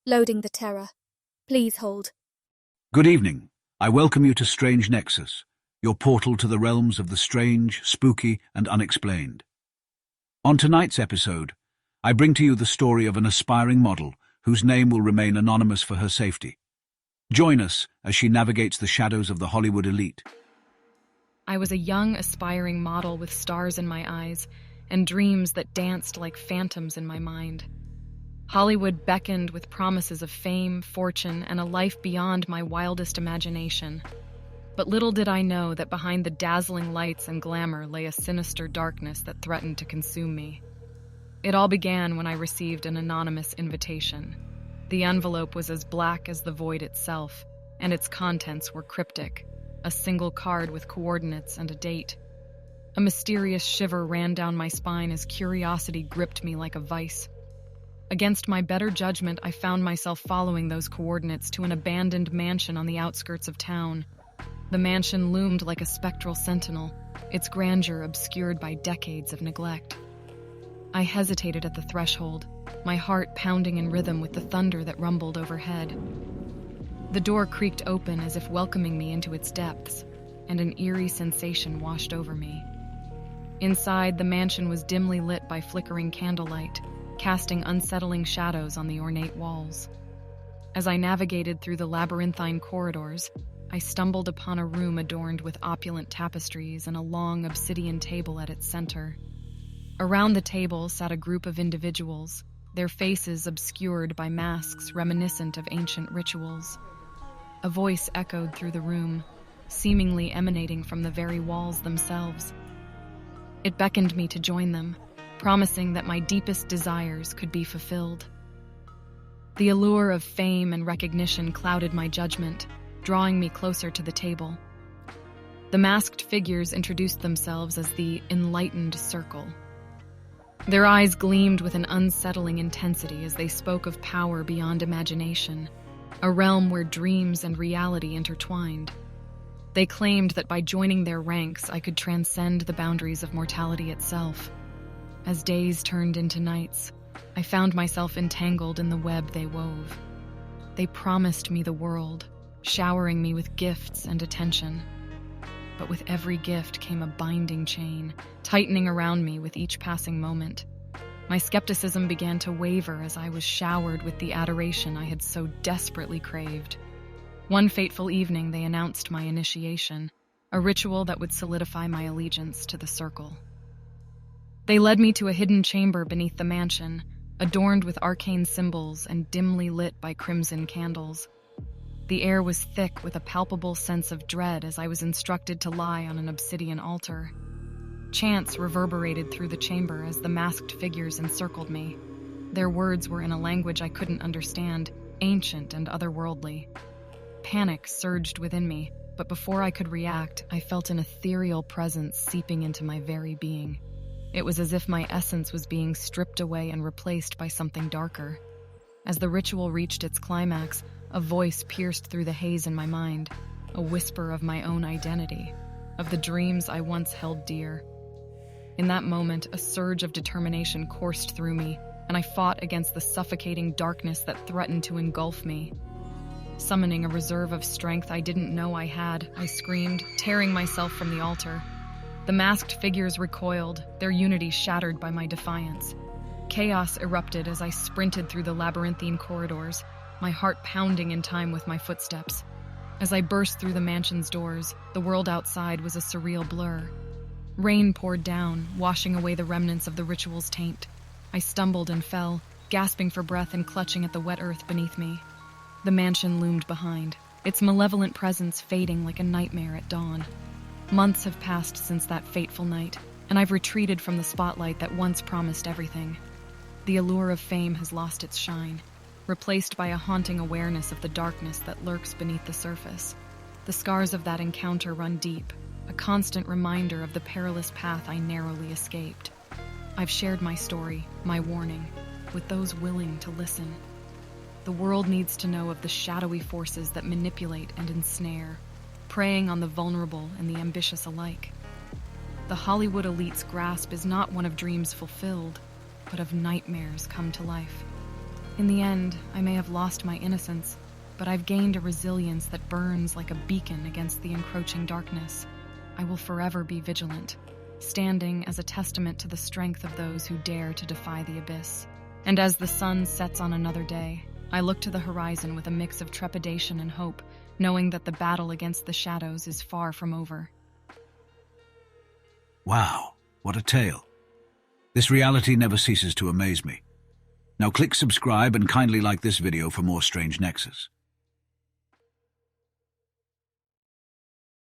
Loading the terror. Please hold. Good evening. I welcome you to Strange Nexus, your portal to the realms of the strange, spooky, and unexplained. On tonight's episode, I bring to you the story of an aspiring model whose name will remain anonymous for her safety. Join us as she navigates the shadows of the Hollywood elite. I was a young, aspiring model with stars in my eyes and dreams that danced like phantoms in my mind. Hollywood beckoned with promises of fame, fortune, and a life beyond my wildest imagination. But little did I know that behind the dazzling lights and glamour lay a sinister darkness that threatened to consume me. It all began when I received an anonymous invitation. The envelope was as black as the void itself, and its contents were cryptic, a single card with coordinates and a date. A mysterious shiver ran down my spine as curiosity gripped me like a vice. Against my better judgment, I found myself following those coordinates to an abandoned mansion on the outskirts of town. The mansion loomed like a spectral sentinel, its grandeur obscured by decades of neglect. I hesitated at the threshold, my heart pounding in rhythm with the thunder that rumbled overhead. The door creaked open as if welcoming me into its depths, and an eerie sensation washed over me. Inside, the mansion was dimly lit by flickering candlelight, casting unsettling shadows on the ornate walls. As I navigated through the labyrinthine corridors, I stumbled upon a room adorned with opulent tapestries and a long obsidian table at its center. Around the table sat a group of individuals, their faces obscured by masks reminiscent of ancient rituals. A voice echoed through the room, seemingly emanating from the very walls themselves. It beckoned me to join them, promising that my deepest desires could be fulfilled. The allure of fame and recognition clouded my judgment, drawing me closer to the table. The masked figures introduced themselves as the Enlightened Circle. Their eyes gleamed with an unsettling intensity as they spoke of power beyond imagination, a realm where dreams and reality intertwined. They claimed that by joining their ranks, I could transcend the boundaries of mortality itself. As days turned into nights, I found myself entangled in the web they wove. They promised me the world, showering me with gifts and attention. But with every gift came a binding chain, tightening around me with each passing moment. My skepticism began to waver as I was showered with the adoration I had so desperately craved. One fateful evening, they announced my initiation, a ritual that would solidify my allegiance to the Circle. They led me to a hidden chamber beneath the mansion, adorned with arcane symbols and dimly lit by crimson candles. The air was thick with a palpable sense of dread as I was instructed to lie on an obsidian altar. Chants reverberated through the chamber as the masked figures encircled me. Their words were in a language I couldn't understand, ancient and otherworldly. Panic surged within me, but before I could react, I felt an ethereal presence seeping into my very being. It was as if my essence was being stripped away and replaced by something darker. As the ritual reached its climax, a voice pierced through the haze in my mind, a whisper of my own identity, of the dreams I once held dear. In that moment, a surge of determination coursed through me, and I fought against the suffocating darkness that threatened to engulf me. Summoning a reserve of strength I didn't know I had, I screamed, tearing myself from the altar. The masked figures recoiled, their unity shattered by my defiance. Chaos erupted as I sprinted through the labyrinthine corridors, my heart pounding in time with my footsteps. As I burst through the mansion's doors, the world outside was a surreal blur. Rain poured down, washing away the remnants of the ritual's taint. I stumbled and fell, gasping for breath and clutching at the wet earth beneath me. The mansion loomed behind, its malevolent presence fading like a nightmare at dawn. Months have passed since that fateful night, and I've retreated from the spotlight that once promised everything. The allure of fame has lost its shine, replaced by a haunting awareness of the darkness that lurks beneath the surface. The scars of that encounter run deep, a constant reminder of the perilous path I narrowly escaped. I've shared my story, my warning, with those willing to listen. The world needs to know of the shadowy forces that manipulate and ensnare, preying on the vulnerable and the ambitious alike. The Hollywood elite's grasp is not one of dreams fulfilled, but of nightmares come to life. In the end, I may have lost my innocence, but I've gained a resilience that burns like a beacon against the encroaching darkness. I will forever be vigilant, standing as a testament to the strength of those who dare to defy the abyss. And as the sun sets on another day, I look to the horizon with a mix of trepidation and hope, knowing that the battle against the shadows is far from over. Wow, what a tale. This reality never ceases to amaze me. Now click subscribe and kindly like this video for more Strange Nexus.